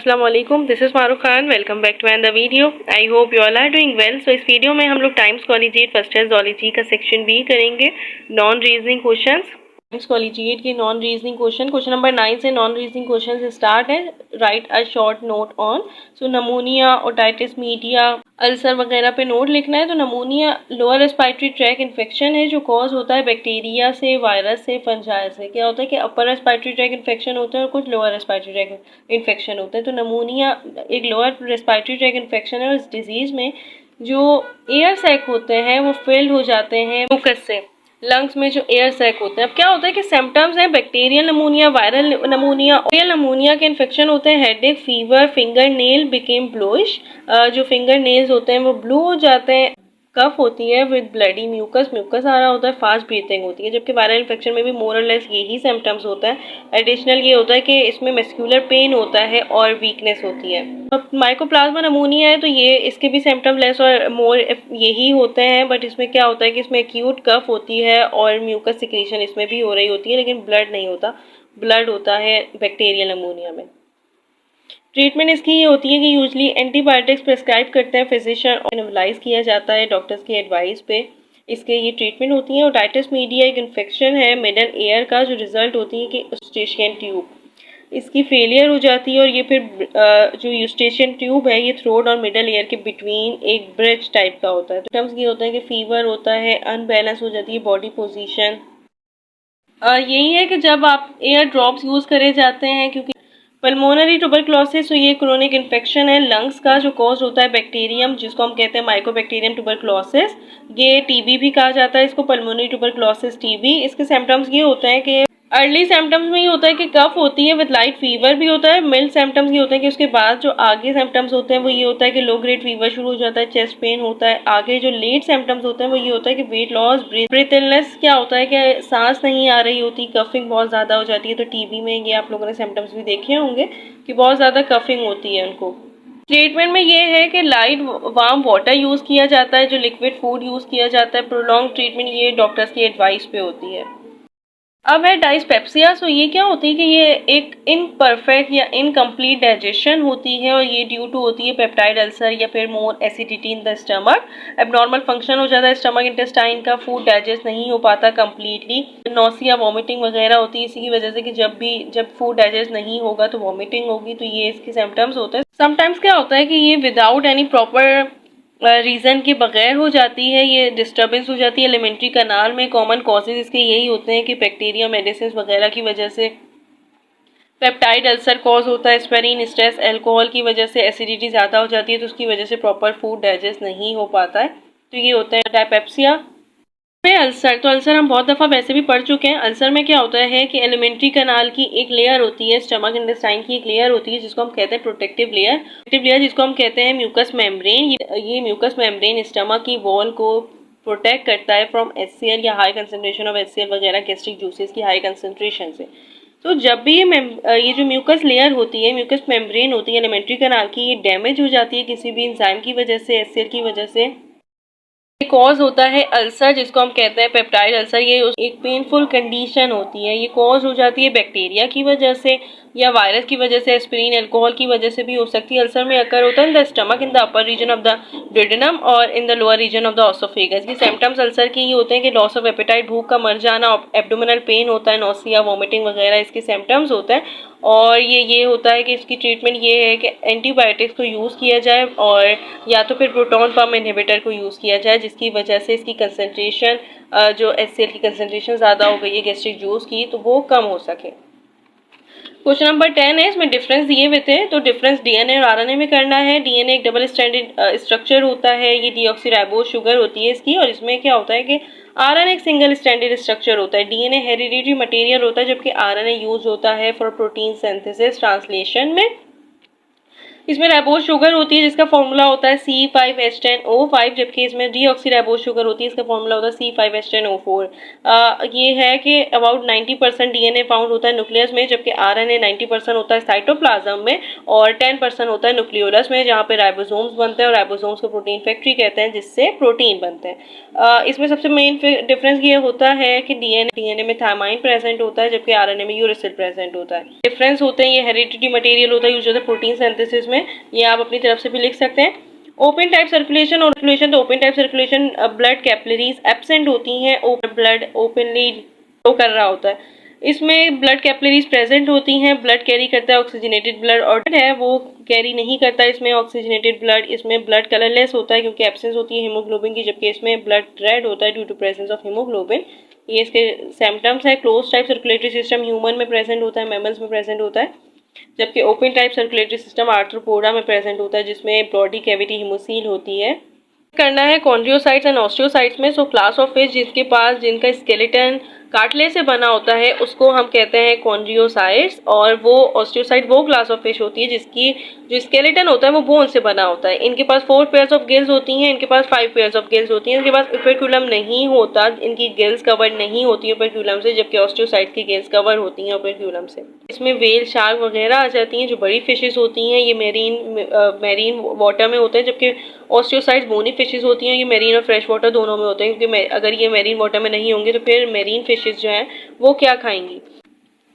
Assalamualaikum, this is Maruf Khan. Welcome back to another video. I hope you all are doing well. So इस video में हम लोग times collegiate first year zoology का section B करेंगे, non reasoning questions. Times collegiate के non reasoning question number 9 से non reasoning question से start है। Right a short note on. So pneumonia, otitis media, ulcer वगैरह पे नोट लिखना है। तो pneumonia lower respiratory tract infection है जो कॉज होता है बैक्टीरिया से, वायरस से, फंजाई से। क्या होता है कि अपर रेस्पिरेटरी ट्रैक इन्फेक्शन होता है और कुछ लोअर रेस्पिरेटरी ट्रैक इन्फेक्शन होता है। तो नमोनिया एक लोअर रेस्पिरेटरी ट्रैक इन्फेक्शन है और इस डिजीज़ में जो एयर सैक होते हैं वो फिल्ड हो जाते हैं म्यूकस से। लंग्स में जो एयर सैक होते हैं, अब क्या होता है कि सिम्टम्स हैं bacterial pneumonia, viral pneumonia. Viral pneumonia के इन्फेक्शन होते हैं headache, fever, finger nail became bluish, जो फिंगर नेल्स होते हैं वो ब्लू हो जाते हैं। कफ होती है विद ब्लडी म्यूकस, म्यूकस आ रहा होता है, फास्ट ब्रीथिंग होती है। जबकि वायरल इन्फेक्शन में भी मोर और लेस यही सिम्टम्स होता है। एडिशनल ये होता है कि इसमें मस्कुलर पेन होता है और वीकनेस होती है। अब माइकोप्लाज्मा नमोनिया है तो ये इसके भी सिम्टम लेस और मोर यही होते हैं, बट इसमें क्या होता है कि इसमें एक्यूट कफ होती है और म्यूकस सिक्रीशन इसमें भी हो रही होती है, लेकिन ब्लड नहीं होता। ब्लड होता है बैक्टीरियल नमोनिया में। ट्रीटमेंट इसकी ये होती है कि यूजली एंटीबायोटिक्स प्रेस्क्राइब करते हैं फिजिशियन और एनालाइज किया जाता है डॉक्टर्स की एडवाइस पे। इसके ये ट्रीटमेंट होती है। ओटाइटिस मीडिया एक इन्फेक्शन है मिडल एयर का, जो रिजल्ट होती है कि यूस्टेशियन ट्यूब इसकी फेलियर हो जाती है और ये फिर जो यूस्टेशियन ट्यूब है ये थ्रोट और मिडल एयर के बिटवीन एक ब्रिज टाइप का होता है। तो टर्म्स ये होता है कि फीवर होता है, अनबैलेंस हो जाती है बॉडी पोजीशन। यही है कि जब आप एयर ड्रॉप्स यूज़ करे जाते हैं, क्योंकि पल्मोनरी ट्यूबरक्लोसिस तो ये क्रोनिक इन्फेक्शन है लंग्स का जो कॉज होता है बैक्टीरियम, जिसको हम कहते हैं माइकोबैक्टीरियम ट्यूबरक्लोसिस। ये टीबी भी कहा जाता है इसको, पल्मोनरी ट्यूबरक्लोसिस टीबी। इसके सिम्टम्स ये होते हैं कि अर्ली सिम्टम्स में ये होता है कि कफ होती है विद लाइट फीवर भी होता है। मिल्ड सिम्टम्स ये होते हैं कि उसके बाद जो आगे सिम्टम्स होते हैं वो ये होता है कि लो ग्रेड फीवर शुरू हो जाता है, चेस्ट पेन होता है। आगे जो लेट सिम्टम्स होते हैं वो ये होता है कि वेट लॉस, ब्रीथ इलनेस। क्या होता है कि सांस नहीं आ रही होती, कफिंग बहुत ज़्यादा हो जाती है। तो टीबी में ये आप लोगों ने सिम्टम्स भी देखे होंगे कि बहुत ज़्यादा कफिंग होती है उनको। ट्रीटमेंट में ये है कि लाइट वार्म वाटर यूज़ किया जाता है, जो लिक्विड फूड यूज़ किया जाता है। प्रोलॉन्ग ट्रीटमेंट ये डॉक्टर्स की एडवाइस पे होती है। अब है डाइस्पेप्सिया। सो ये क्या होती है कि ये एक इनपरफेक्ट या इनकम्प्लीट डाइजेशन होती है और ये ड्यू टू होती है पेप्टाइड अल्सर या फिर more acidity in the stomach. Abnormal function हो जाता है स्टमक इंटेस्टाइन का, फूड डाइजेस्ट नहीं हो पाता कम्प्लीटली। नौसिया, वॉमिटिंग वगैरह होती है इसी की वजह से कि जब फूड डाइजेस्ट नहीं होगा तो वॉमिटिंग होगी। तो ये इसके सिम्टम्स होते हैं। समटाइम्स क्या होता है कि ये विदाउट एनी प्रॉपर रीज़न के बगैर हो जाती है, ये डिस्टर्बेंस हो जाती है एलिमेंट्री कनाल में। कॉमन कॉजेज इसके यही होते हैं कि बैक्टीरिया, मेडिसिन वगैरह की वजह से पेप्टाइड अल्सर कॉज होता है, एस्पिरिन, स्ट्रेस, अल्कोहल की वजह से एसिडिटी ज़्यादा हो जाती है तो उसकी वजह से प्रॉपर फूड डाइजेस्ट नहीं हो पाता है। तो ये होता है डायपेप्सिया में अल्सर। तो अल्सर हम बहुत दफ़ा वैसे भी पढ़ चुके हैं। अल्सर में क्या होता है कि एलिमेंट्री कनाल की एक लेयर होती है, स्टमक इंटेस्टाइन की एक लेयर होती है जिसको हम कहते हैं प्रोटेक्टिव लेयर, जिसको हम कहते हैं म्यूकस मेम्ब्रेन। ये म्यूकस मेम्ब्रेन स्टमक की वॉल को प्रोटेक्ट करता है फ्रॉम HCl या हाई कंसनट्रेशन ऑफ HCl वगैरह गैस्ट्रिक जूसेस की हाई कंसनट्रेशन से। तो जब भी ये जो म्यूकस लेयर होती है, म्यूकस मेम्ब्रेन होती है एलिमेंट्री कनाल की, ये डैमेज हो जाती है किसी भी एंजाइम की वजह से, HCl की वजह से, कॉज होता है अल्सर जिसको हम कहते हैं पेप्टाइड अल्सर। ये एक पेनफुल कंडीशन होती है। ये कॉज हो जाती है बैक्टीरिया की वजह से या वायरस की वजह से, एस्पिरिन, अल्कोहल की वजह से भी हो सकती है। अल्सर में अकर होता है in the stomach, in the upper region of the duodenum और in the lower region of the oesophagus. ये सिम्टम्स अल्सर के ये होते हैं कि लॉस ऑफ एपेटाइट, भूख का मर जाना, एब्डोमिनल पेन होता है, नौसिया, वॉमिटिंग वगैरह इसके सिम्टम्स होते हैं। और ये होता है कि इसकी ट्रीटमेंट ये है कि एंटीबायोटिक्स को यूज़ किया जाए और या तो फिर प्रोटॉन पम्प इनहिबिटर को यूज़ किया जाए, जिसकी वजह से इसकी कंसनट्रेशन जो HCl की कंसनट्रेशन ज़्यादा हो गई है गैस्ट्रिक जूस की, तो वो कम हो सके। क्वेश्चन नंबर 10 है, इसमें डिफरेंस दिए हुए थे। तो डिफरेंस DNA और RNA में करना है। DNA एक डबल स्टैंडर्ड स्ट्रक्चर होता है, ये डीऑक्सीराइबोज शुगर होती है इसकी। और इसमें क्या होता है कि RNA एक सिंगल स्टैंडर्ड स्ट्रक्चर होता है। DNA हेरिडिटरी मटेरियल होता है, जबकि RNA यूज होता है फॉर प्रोटीन सिंथेसिस ट्रांसलेशन में। इसमें राइबोज शुगर होती है जिसका फॉर्मूला होता है C5H10O5, जबकि इसमें डीऑक्सीराइबोज शुगर होती है, इसका फॉर्मूला होता है C5H10O4। ये है कि अबाउट 90% डीएनए फाउंड होता है न्यूक्लियस में, जबकि आरएनए 90% होता है साइटोप्लाज्म में और 10% होता है न्यूक्लियोलस में, जहाँ पे राइबोसोम्स बनते हैं और राइबोसोम्स को प्रोटीन फैक्ट्री कहते हैं जिससे प्रोटीन बनते हैं। इसमें सबसे मेन डिफरेंस ये होता है कि डीएनए में थायमाइन प्रेजेंट होता है, जबकि आरएनए में यूरेसिल प्रेजेंट होता है। डिफरेंस होते हैं, ये हेरिडिटी मटेरियल होता है यूज होता है प्रोटीन सिंथेसिस में, ये आप अपनी तरफ से भी लिख सकते हैं। ओपन टाइप सर्कुलेशन और सर्कुलेशन, तो open type circulation blood capillaries absent होती हैं, ब्लड ओपनली फ्लो कर रहा होता है। इसमें ब्लड कैपिलरीज प्रेजेंट होती हैं, ब्लड कैरी करता है ऑक्सीजनेटेड ब्लड, और है वो कैरी नहीं करता इसमें ऑक्सीजनेटेड ब्लड। इसमें ब्लड कलरलेस होता है क्योंकि एब्सेंस होती है हीमोग्लोबिन की, जबकि इसमें ब्लड रेड होता है due to presence of haemoglobin. ये इसके सिम्टम्स है। Close type circulatory system human में प्रेजेंट होता है, मैमल्स में प्रेजेंट होता है, जबकि open type circulatory system arthropoda में प्रेजेंट होता है जिसमें बॉडी कैविटी हीमोसील होती है। करना है कॉन्ड्रियोसाइट्स एंड ऑस्टियोसाइट्स में। सो क्लास ऑफ फिश जिनका स्केलेटन कार्टिलेज से बना होता है उसको हम कहते हैं कॉन्ड्रियोसाइट्स, और वो ऑस्टियोसाइट वो क्लास ऑफ फिश होती है जिसकी जो स्केलेटन होता है वो बोन से बना होता है। इनके पास 4 पेयर्स ऑफ गिल्स होती हैं, इनके पास 5 पेयर्स ऑफ गिल्स होती हैं, इनके पास ओपेक्यूलम नहीं होता, इनकी गिल्स कवर नहीं होती है ओपेक्यूलम से, जबकि ऑस्टियोसाइट्स की गिल्स कवर होती हैं ओपेक्यूलम से। इसमें वेल, शार्क वगैरह आ जाती हैं जो बड़ी फिशेस होती हैं, ये मेरीन वाटर में होते हैं, जबकि ऑस्टियोसाइट्स बोनी फिशेस होती हैं, ये मेरीन और फ्रेश वाटर दोनों में होते हैं, क्योंकि अगर ये मेरीन वाटर में नहीं होंगे तो फिर मेरीन फिशेस जो हैं वो क्या खाएंगी।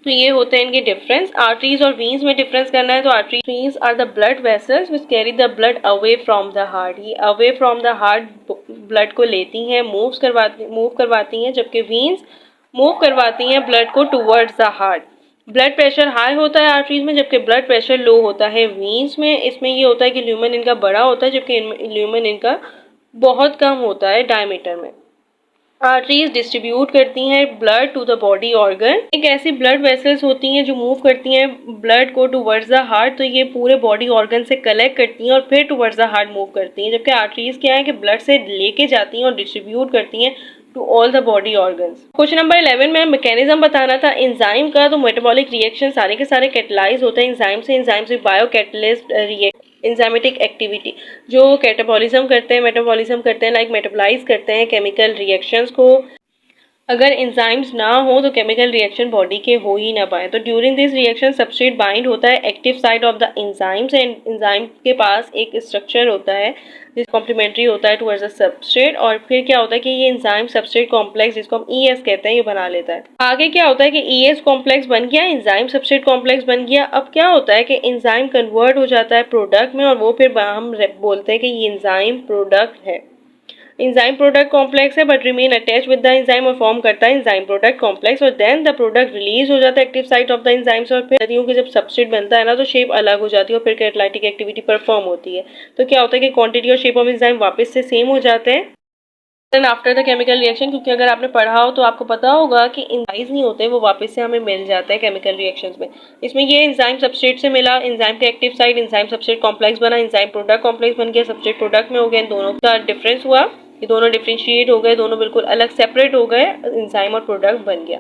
तो ये होते हैं इनके डिफरेंस। आर्टरीज और वीन्स में डिफरेंस करना है तो arteries are the blood vessels which carry the blood away from the heart. ये away from the heart blood को लेती हैं, मूव करवाती हैं, जबकि वीन्स मूव करवाती हैं ब्लड को towards the heart. Blood pressure high होता है आर्टरीज में, जबकि ब्लड प्रेशर लो होता है वीन्स में। इसमें ये होता है कि ल्यूमेन इनका बड़ा होता है, जबकि ल्यूमेन इनका बहुत कम होता है डायमीटर में। आर्टरीज डिस्ट्रीब्यूट करती हैं blood to the body organ. एक ऐसी ब्लड वेसल्स होती हैं जो मूव करती हैं ब्लड को टूवर्ड्स द हार्ट, तो ये पूरे बॉडी ऑर्गन से कलेक्ट करती हैं और फिर टूवर्ड्स द हार्ट मूव करती हैं, जबकि आर्टरीज क्या है कि ब्लड से लेके जाती हैं और डिस्ट्रीब्यूट करती हैं to all the body organs. Question number 11 में मैकेनिज्म बताना था एंजाइम का। तो मेटाबॉलिक रिएक्शन सारे के सारे कैटेलाइज होते हैं एंजाइम से बायो कैटलिस्ट एंजाइमेटिक एक्टिविटी जो कैटाबॉलिज्म करते हैं, मेटाबॉलिज्म करते हैं, लाइक मेटाबोलाइज करते हैं केमिकल रिएक्शंस को। अगर एंजाइम्स ना हो तो केमिकल रिएक्शन बॉडी के हो ही ना पाए। तो during this reaction substrate bind होता है active side of the enzymes, and enzyme के पास एक स्ट्रक्चर होता है जिस कॉम्प्लीमेंट्री होता है टुवर्ड्स द सबस्ट्रेट, और फिर क्या होता है कि ये एंजाइम सबस्ट्रेट कॉम्प्लेक्स जिसको हम ES कहते हैं ये बना लेता है। आगे क्या होता है कि ES कॉम्प्लेक्स बन गया, एंजाइम सबस्ट्रेट कॉम्प्लेक्स बन गया। अब क्या होता है कि एंजाइम कन्वर्ट हो जाता है प्रोडक्ट में, और वो फिर हम बोलते हैं कि ये एंजाइम प्रोडक्ट है। एंजाइम प्रोडक्ट कॉम्प्लेक्स है but remain attach with the enzyme और फॉर्म करता है एंजाइम प्रोडक्ट कॉम्प्लेक्स, और देन द प्रोडक्ट रिलीज हो जाता है active site of the enzymes. और फिर कि जब सबस्ट्रेट बनता है ना तो शेप अलग हो जाती है और फिर कैटालाइटिक एक्टिविटी परफॉर्म होती है। तो क्या होता है कि क्वांटिटी और शेप ऑफ एंजाइम वापस से सेम हो जाते हैं then after the chemical reaction, क्योंकि अगर आपने पढ़ा हो तो आपको पता होगा कि एंजाइम्स नहीं होते, वो वापस से हमें मिल जाते हैं केमिकल रिएक्शंस में। इसमें ये एंजाइम सबस्ट्रेट से मिला, एंजाइम के active site enzyme substrate complex बना, एंजाइम प्रोडक्ट कॉम्प्लेक्स बन गया, सबस्ट्रेट प्रोडक्ट में हो गया, इन दोनों का डिफरेंस हुआ, ये दोनों डिफ्रेंशिएट हो गए, दोनों बिल्कुल अलग सेपरेट हो गए, एंजाइम और प्रोडक्ट बन गया।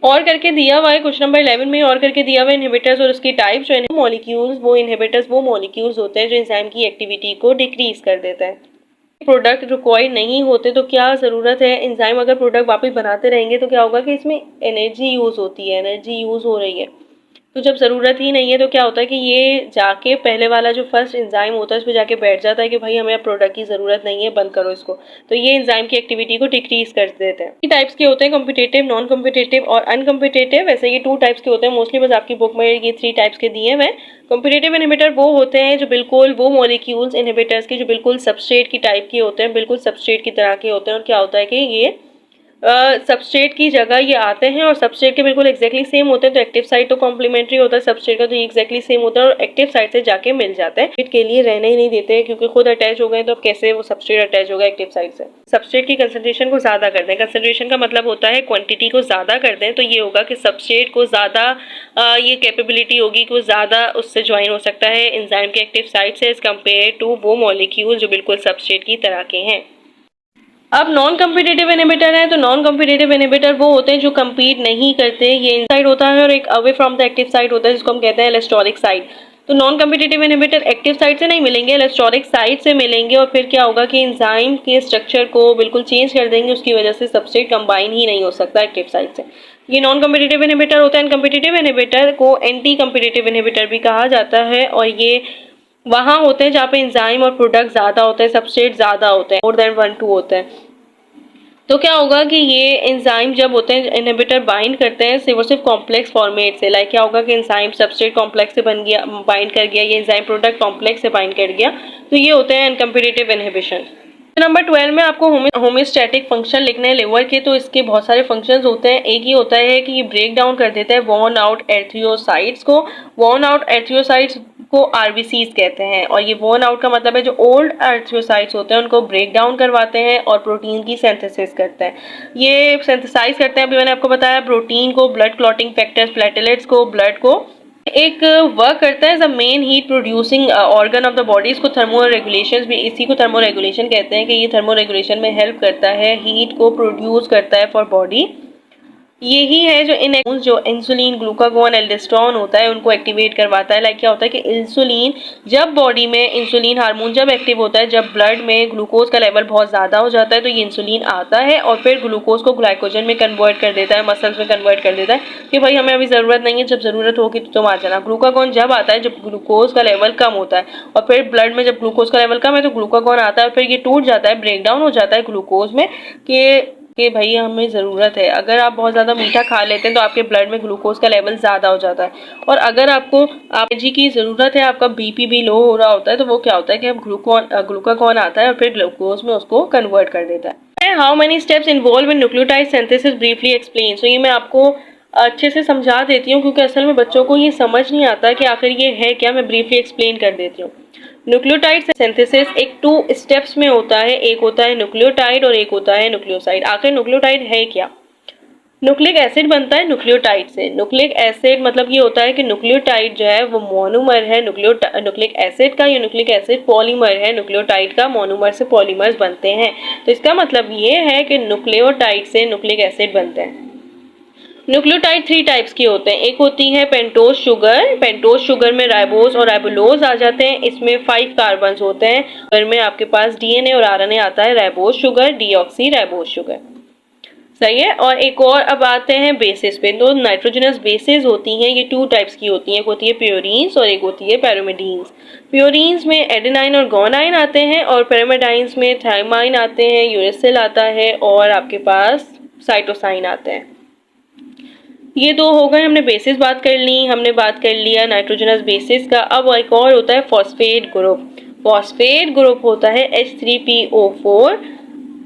और करके दिया हुआ है क्वेश्चन नंबर 11 में, और करके दिया हुआ है इनहिबिटर्स और उसकी टाइप्स जो है मॉलिक्यूल्स, वो इनहिबिटर्स वो मॉलिक्यूल्स होते हैं जो एंजाइम की एक्टिविटी को डिक्रीज कर देते हैं। प्रोडक्ट रिक्वायर्ड नहीं होते तो क्या ज़रूरत है, एंजाइम अगर प्रोडक्ट वापस बनाते रहेंगे तो क्या होगा कि इसमें एनर्जी यूज़ होती है, एनर्जी यूज़ हो रही है, तो जब ज़रूरत ही नहीं है तो क्या होता है कि ये जाके पहले वाला जो फर्स्ट एंजाइम होता है उस पर जाके बैठ जाता है कि भाई हमें प्रोडक्ट की ज़रूरत नहीं है, बंद करो इसको। तो ये एंजाइम की एक्टिविटी को डिक्रीज कर देते हैं। टाइप्स के होते हैं कॉम्पिटिटिव, नॉन कॉम्पिटिटिव और अनकॉम्पिटिटिव। वैसे ये 2 टाइप्स के होते हैं मोस्टली, बस आपकी बुक में ये 3 टाइप्स के दिए हुए हैं। कॉम्पिटिटिव इनहिबिटर वो होते हैं जो बिल्कुल वो मॉलिक्यूल्स इनहिबिटर्स की जो बिल्कुल सबस्ट्रेट की टाइप के होते हैं, बिल्कुल सबस्ट्रेट की तरह के होते हैं। और क्या होता है कि ये सबस्ट्रेट की जगह ये आते हैं और सबस्ट्रेट के बिल्कुल एक्जैक्टली सेम होते हैं। तो एक्टिव साइट तो कॉम्प्लीमेंट्री होता है सबस्ट्रेट का, तो ये एक्जैक्टली सेम होता है और एक्टिव साइट से जाके मिल जाते हैं। के लिए रहने ही नहीं देते हैं क्योंकि खुद अटैच हो गए, तो कैसे वो सबस्ट्रेट अटैच होगा एक्टिव साइट से। सबस्ट्रेट की कंसंट्रेशन को ज़्यादा कर दें, कंसंट्रेशन का मतलब होता है क्वांटिटी को ज़्यादा कर दें, तो ये होगा कि सबस्ट्रेट को ज़्यादा ये कैपेबिलिटी होगी कि वो ज़्यादा उससे ज्वाइन हो सकता है एंजाइम के एक्टिव साइट से एज कम्पेयर टू वो मॉलिक्यूल जो बिल्कुल सबस्ट्रेट की तरह के हैं। अब नॉन कम्पिटिटिव इनहिबिटर है, तो नॉन कम्पिटिटिव इनहिबिटर वो होते हैं जो कम्पीट नहीं करते। ये इनसाइड होता है और एक away from the active site होता है जिसको हम कहते हैं एलेस्टोरिक साइट। तो non competitive inhibitor active site से नहीं मिलेंगे, एलेस्टोरिक साइट से मिलेंगे, और फिर क्या होगा कि एंजाइम के स्ट्रक्चर को बिल्कुल चेंज कर देंगे, उसकी वजह से सबस्ट्रेट कंबाइन ही नहीं हो सकता एक्टिव साइट से। ये नॉन कम्पिटिटिव इनहिबिटर होता है। कम्पिटिटिव इनहिबिटर को एंटी कम्पिटिटिव इनहिबिटर भी कहा जाता है, और ये वहाँ होते हैं जहाँ पे एंजाइम और प्रोडक्ट ज़्यादा होते हैं, सबस्ट्रेट ज़्यादा होते हैं, मोर देन 1-2 होते हैं। तो क्या होगा कि ये एंजाइम जब होते हैं इनहिबिटर बाइंड करते हैं सिर्फ कॉम्प्लेक्स फॉर्मेट से, लाइक क्या होगा कि एंजाइम सबस्ट्रेट कॉम्प्लेक्स से बन गया, बाइंड कर गया, ये एंजाइम प्रोडक्ट कॉम्प्लेक्स से बाइंड कर गया, तो ये होते हैं अनकम्पिटिटिव इनहिबिशन। नंबर 12 में आपको होम्योस्टैटिक फंक्शन लिखने हैं लिवर के, तो इसके बहुत सारे फंक्शंस होते हैं। एक ही होता है कि ये ब्रेक डाउन कर देता है वॉर्न आउट एरिथ्रोसाइट्स को। वॉर्न आउट एरिथ्रोसाइट्स को आरबीसीज कहते हैं, और ये वॉर्न आउट का मतलब है जो ओल्ड एरिथ्रोसाइट्स होते हैं उनको ब्रेक डाउन करवाते हैं और प्रोटीन की सिंथेसिस करते हैं। ये सिंथेसाइज करते हैं, अभी मैंने आपको बताया, प्रोटीन को, ब्लड क्लॉटिंग फैक्टर्स, प्लेटलेट्स को, ब्लड को। एक वर्क करता है as a main heat producing organ of the body. इसको थर्मो रेगुलेशन भी, इसी को थर्मो रेगुलेशन कहते हैं कि ये थर्मो रेगुलेशन में हेल्प करता है, हीट को प्रोड्यूस करता है फॉर बॉडी। यही है जो इंसुलिन, ग्लूकागॉन, एल्डोस्टेरोन होता है उनको एक्टिवेट करवाता है। लाइक क्या होता है कि इंसुलिन, जब बॉडी में इंसुलिन हार्मोन जब एक्टिव होता है, जब ब्लड में ग्लूकोज का लेवल बहुत ज़्यादा हो जाता है, तो ये इंसुलिन आता है और फिर ग्लूकोज को ग्लाइकोजन में कन्वर्ट कर देता है, मसल्स में कन्वर्ट कर देता है कि भाई हमें अभी ज़रूरत नहीं है, जब ज़रूरत होगी तो तुम आ जाना। ग्लूकागॉन जब आता है जब ग्लूकोज का लेवल कम होता है, और फिर ब्लड में जब ग्लूकोज का लेवल कम है तो ग्लूकागॉन आता है और फिर ये टूट जाता है, ब्रेक डाउन हो जाता है ग्लूकोज में कि भाई हमें ज़रूरत है। अगर आप बहुत ज़्यादा मीठा खा लेते हैं तो आपके ब्लड में ग्लूकोज का लेवल ज़्यादा हो जाता है, और अगर आपको एनर्जी की ज़रूरत है, आपका बीपी भी लो हो रहा होता है, तो वो क्या होता है कि अब ग्लूकागॉन आता है और फिर ग्लूकोज में उसको कन्वर्ट कर देता है। How many steps involve in nucleotide synthesis briefly explain. So ये मैं आपको अच्छे से समझा देती हूँ क्योंकि असल में बच्चों को ये समझ नहीं आता कि आखिर ये है क्या। मैं ब्रीफली एक्सप्लेन कर देती हूँ। न्यूक्लियोटाइड सिंथेसिस एक 2 स्टेप्स में होता है, एक होता है न्यूक्लियोटाइड और एक होता है न्यूक्लियोसाइड। आखिर न्यूक्लियोटाइड है क्या? न्यूक्लिक एसिड बनता है न्यूक्लियोटाइड से। न्यूक्लिक एसिड मतलब ये होता है कि न्यूक्लियोटाइड जो है वो मोनोमर है न्यूक्लिक एसिड का, या न्यूक्लिक एसिड पॉलीमर है न्यूक्लियोटाइड का, मोनोमर से पॉलीमर्स बनते हैं। तो इसका मतलब ये है कि न्यूक्लियोटाइड से न्यूक्लिक एसिड बनते हैं। न्यूक्लियोटाइड 3 टाइप्स की होते हैं। एक होती है पेंटोज शुगर। पेंटोज शुगर में राइबोज और राइबोलोज आ जाते हैं। इसमें 5 कार्बन होते हैं। शुगर में आपके पास डीएनए और आरएनए आता है। Ribose sugar, deoxy ribose sugar, सही है। और एक और अब आते हैं बेसिस पे। तो नाइट्रोजनस बेसिस होती हैं, ये 2 टाइप्स की होती हैं। एक होती है प्योरीन्स और एक होती है पैरामिडीन्स। प्योरीन्स में एडेनाइन और गोनाइन आते हैं, और पैरामिडाइंस में थाइमाइन आते हैं, यूरेसिल आता है, और आपके पास साइटोसाइन आते हैं। ये 2 हो गए, हमने बेसिस बात कर ली, हमने बात कर लिया नाइट्रोजनस बेसिस का। अब एक और होता है फॉस्फेट ग्रुप। फॉस्फेट ग्रुप होता है H3PO4।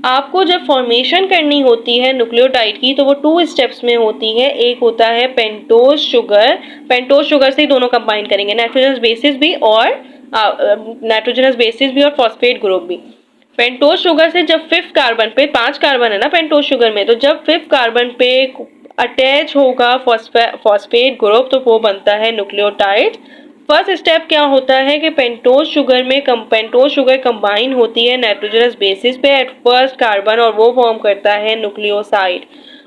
आपको जब फॉर्मेशन करनी होती है न्यूक्लियोटाइड की तो वो 2 स्टेप्स में होती है। एक होता है पेंटोज शुगर। पेंटोज शुगर से ही दोनों कंबाइन करेंगे, नाइट्रोजनस बेसिस भी और फॉस्फेट ग्रुप भी। पेंटोज शुगर से जब 5th कार्बन पे, 5 कार्बन है ना पेंटोज शुगर में, तो जब 5th कार्बन पे अटैच होगा फॉस्फेट ग्रुप तो वो बनता है न्यूक्लियोटाइड। फर्स्ट स्टेप क्या होता है कि पेंटोज शुगर कंबाइन होती है नाइट्रोजनस बेसिस पे एट फर्स्ट कार्बन, और वो फॉर्म करता है न्यूक्लियोसाइड।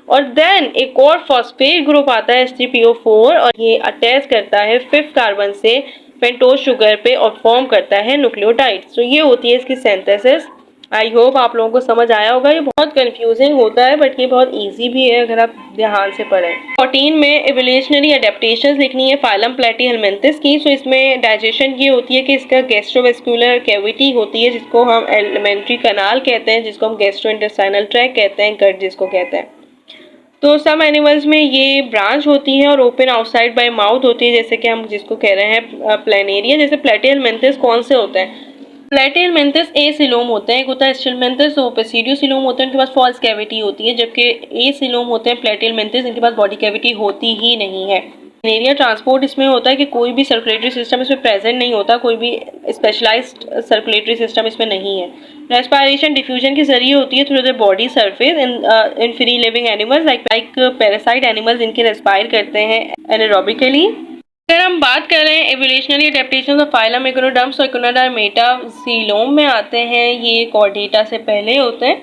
और देन एक और फॉस्फेट ग्रुप आता है H3PO4, और ये अटैच करता है 5th कार्बन से पेंटोज शुगर पे और फॉर्म करता है न्यूक्लियोटाइड। तो ये होती है इसकी सिंथेसिस। आई होप आप लोगों को समझ आया होगा। ये बहुत कंफ्यूजिंग होता है बट ये बहुत इजी भी है अगर आप ध्यान से पढ़ें। 14 में एवोल्यूशनरी एडेप्टेशंस लिखनी है फाइलम प्लेटीहेलमिन्थस की। सो इसमें डाइजेशन ये होती है कि इसका गैस्ट्रोवेस्कुलर कैविटी होती है जिसको हम एलिमेंट्री कनाल कहते हैं, जिसको हम गैस्ट्रोइंटेस्टाइनल ट्रैक्ट कहते हैं, गट जिसको कहते हैं। तो सम एनिमल्स में ये ब्रांच होती है और ओपन आउटसाइड बाय माउथ होती है, जैसे कि हम जिसको कह रहे हैं प्लेनेरिया। जैसे प्लेटीहेलमिन्थस कौन से होते हैं? प्लेटीहेलमिन्थस ए सिलोम होते हैं, एक होता है स्टिलमिन्थस वो पेसिडियोसिलोम होते हैं, उनके पास फॉल्स कैविटी होती है, जबकि ए सिलोम होते हैं प्लेटीहेलमिन्थस, इनके पास बॉडी कैविटी होती ही नहीं है। प्लेनेरिया ट्रांसपोर्ट इसमें होता है कि कोई भी सर्कुलेटरी सिस्टम इसमें प्रेजेंट नहीं होता, कोई भी स्पेशलाइज्ड सर्कुलेटरी सिस्टम इसमें नहीं है। रेस्पिरेशन डिफ्यूजन के जरिए होती है through the body surface in free living animals like parasite animals, इनके रेस्पायर करते हैं एनारोबिकली। अगर हम बात करें एवोल्यूशनरी एडेप्टेशन ऑफ फाइलम इकोनोडर्म्स, तो इकोनोडर्म मेटासिलोम में आते हैं। ये कॉर्डेटा से पहले होते हैं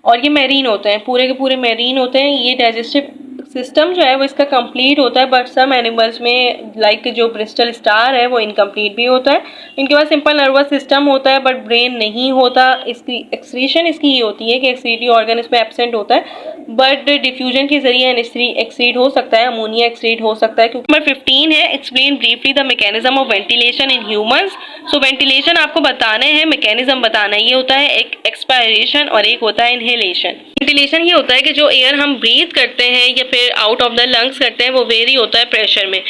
और ये मैरीन होते हैं, पूरे के पूरे मैरीन होते हैं। ये डाइजेस्टिव सिस्टम जो है वो इसका कंप्लीट होता है, बट सम एनिमल्स में लाइक जो ब्रिस्टल स्टार है वो इनकम्प्लीट भी होता है। इनके पास सिंपल नर्वस सिस्टम होता है बट ब्रेन नहीं होता। इसकी एक्सक्रीशन इसकी ये होती है कि एक्सक्रीटरी ऑर्गन इसमें एब्सेंट होता है, बट डिफ्यूजन के जरिए एक्सक्रीट हो सकता है, अमोनिया एक्सक्रीट हो सकता है। क्योंकि नंबर 15 है, explain briefly the mechanism of ventilation in humans. So ventilation आपको बताना है, मैकेनिज्म बताना है। ये होता है एक एक्सपायरेशन और एक होता है इनहेलेशन। वेंटिलेशन ये होता है कि जो एयर हम ब्रीथ करते हैं या फिर आउट ऑफ द लंग्स करते हैं वो वेरी होता है प्रेशर में।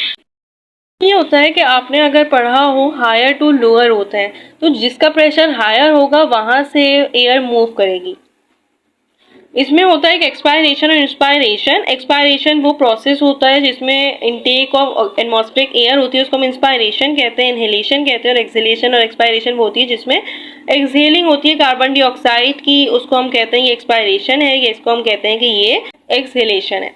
ये होता है कि आपने अगर पढ़ा हो हायर टू लोअर होता है, तो जिसका प्रेशर हायर होगा वहां से एयर मूव करेगी। इसमें होता है कि एक्सपायरेशन और इंस्पायरेशन। एक्सपायरेशन वो प्रोसेस होता है जिसमें इनटेक ऑफ एटमॉस्फेरिक एयर होती है, उसको हम इंस्पायरेशन कहते हैं, इनहेलेशन कहते हैं। और एक्सहेलेशन और एक्सपायरेशन वो होती है जिसमें एक्सहेलिंग होती है कार्बन डाइऑक्साइड की, उसको हम कहते हैं ये एक्सपायरेशन है, या इसको हम कहते हैं कि ये एक्सहेलेशन है।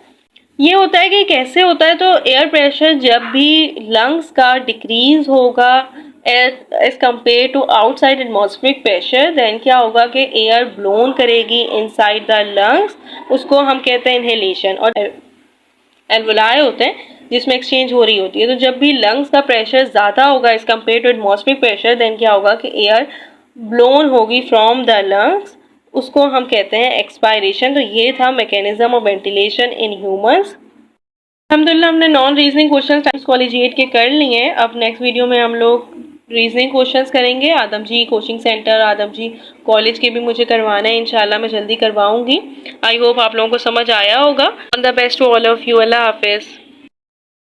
ये होता है कि कैसे होता है, तो एयर प्रेशर जब भी लंग्स का डिक्रीज होगा as compare to outside atmospheric pressure, then क्या होगा कि एयर ब्लोन करेगी इनसाइड द लंग्स, उसको हम कहते हैं इनहेलेशन। और एल्वोलाई होते हैं जिसमें एक्सचेंज हो रही होती है। तो जब भी लंग्स का प्रेशर ज़्यादा होगा as compare to atmospheric pressure, then क्या होगा कि एयर ब्लोन होगी फ्रॉम द लंग्स, उसको हम कहते हैं एक्सपायरेशन। तो ये था mechanism of ventilation in humans. अल्हम्दुलिल्लाह हमने non reasoning question times collegiate के कर लिए हैं। अब नेक्स्ट वीडियो में हम लोग रीजनिंग क्वेश्चंस करेंगे। आदम जी कोचिंग सेंटर, आदम जी कॉलेज के भी मुझे करवाना है, इंशाल्लाह मैं जल्दी करवाऊंगी। आई होप आप लोगों को समझ आया होगा। All the best to all of you. अल्लाह हाफिज़।